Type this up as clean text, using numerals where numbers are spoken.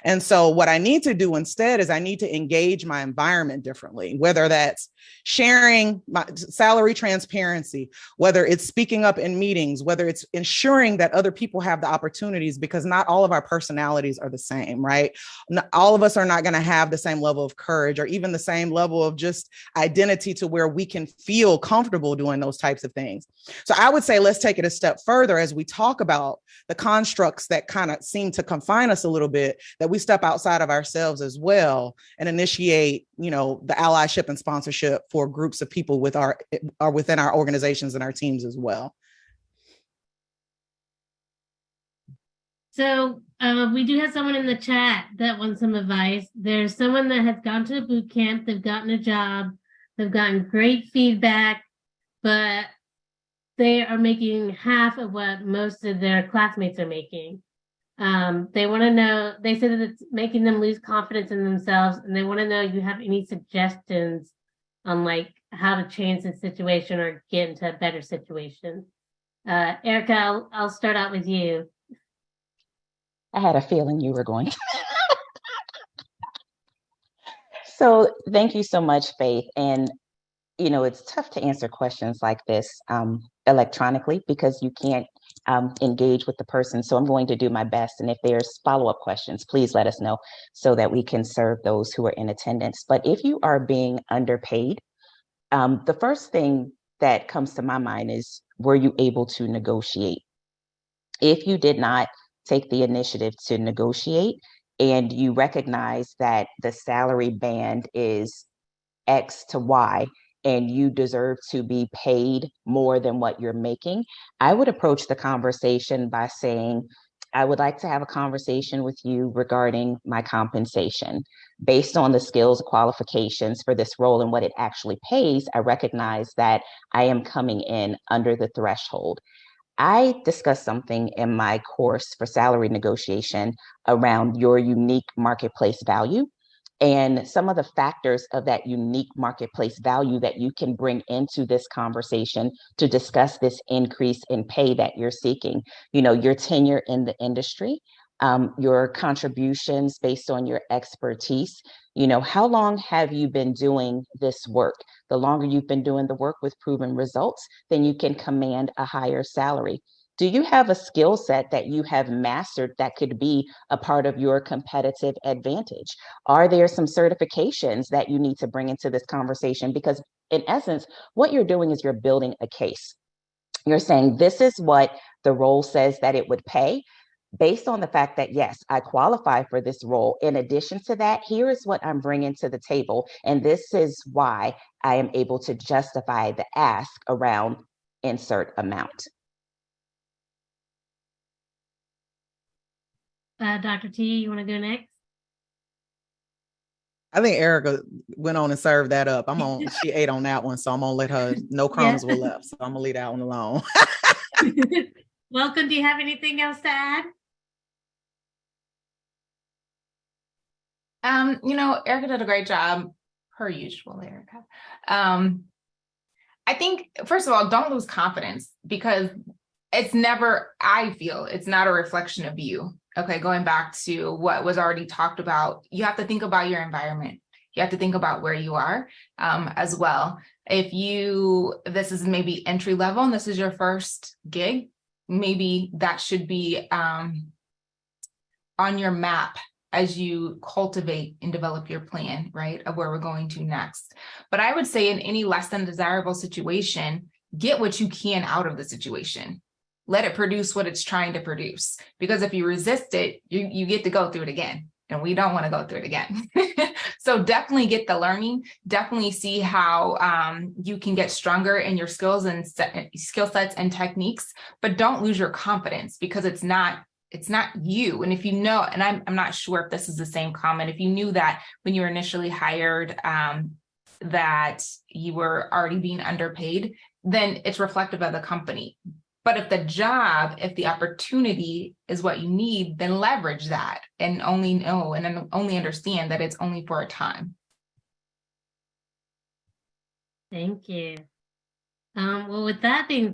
And so what I need to do instead is I need to engage my environment differently, whether that's sharing my salary transparency, whether it's speaking up in meetings, whether it's ensuring that other people have the opportunities, because not all of our personalities are the same, right? Not all of us are not going to have the same level of courage or even the same level of just identity to where we can feel comfortable doing those types of things. So I would say let's take it a step further as we talk about the constructs that kind of seem to confine us a little bit, that we step outside of ourselves as well and initiate, the allyship and sponsorship for groups of people within our organizations and our teams as well. So we do have someone in the chat that wants some advice. There's someone that has gone to a boot camp, they've gotten a job, they've gotten great feedback, but they are making half of what most of their classmates are making. They want to know, they said that it's making them lose confidence in themselves, and they want to know if you have any suggestions on like how to change the situation or get into a better situation. Erica, I'll start out with you. I had a feeling you were going. So thank you so much, Faith. And, it's tough to answer questions like this electronically because you can't engage with the person. So I'm going to do my best. And if there's follow-up questions, please let us know so that we can serve those who are in attendance. But if you are being underpaid, the first thing that comes to my mind is, were you able to negotiate? If you did not take the initiative to negotiate and you recognize that the salary band is X to Y and you deserve to be paid more than what you're making, I would approach the conversation by saying, I would like to have a conversation with you regarding my compensation. Based on the skills qualifications for this role and what it actually pays, I recognize that I am coming in under the threshold. I discussed something in my course for salary negotiation around your unique marketplace value and some of the factors of that unique marketplace value that you can bring into this conversation to discuss this increase in pay that you're seeking. Your tenure in the industry, your contributions based on your expertise. How long have you been doing this work? The longer you've been doing the work with proven results, then you can command a higher salary. Do you have a skill set that you have mastered that could be a part of your competitive advantage? Are there some certifications that you need to bring into this conversation? Because in essence, what you're doing is you're building a case. You're saying, this is what the role says that it would pay. Based on the fact that, yes, I qualify for this role. In addition to that, here is what I'm bringing to the table. And this is why I am able to justify the ask around insert amount. Dr. T, you want to go next? I think Erica went on and served that up. She ate on that one, so I'm gonna let her, no crumbs were left. So I'm gonna leave that one alone. Welcome. Do you have anything else to add? Erica did a great job, per usual, Erica. I think, first of all, don't lose confidence, because I feel it's not a reflection of you. Okay, going back to what was already talked about, you have to think about your environment. You have to think about where you are as well. If this is maybe entry level and this is your first gig, maybe that should be on your map as you cultivate and develop your plan, right, of where we're going to next. But I would say in any less than desirable situation, get what you can out of the situation. Let it produce what it's trying to produce. Because if you resist it, you get to go through it again. And we don't want to go through it again. So definitely get the learning, definitely see how you can get stronger in your skills and skill sets and techniques, but don't lose your confidence, because it's not you. And if you know, and I'm not sure if this is the same comment, if you knew that when you were initially hired, that you were already being underpaid, then it's reflective of the company. But if the opportunity is what you need, then leverage that and only know and only understand that it's only for a time. Thank you. Well, with that being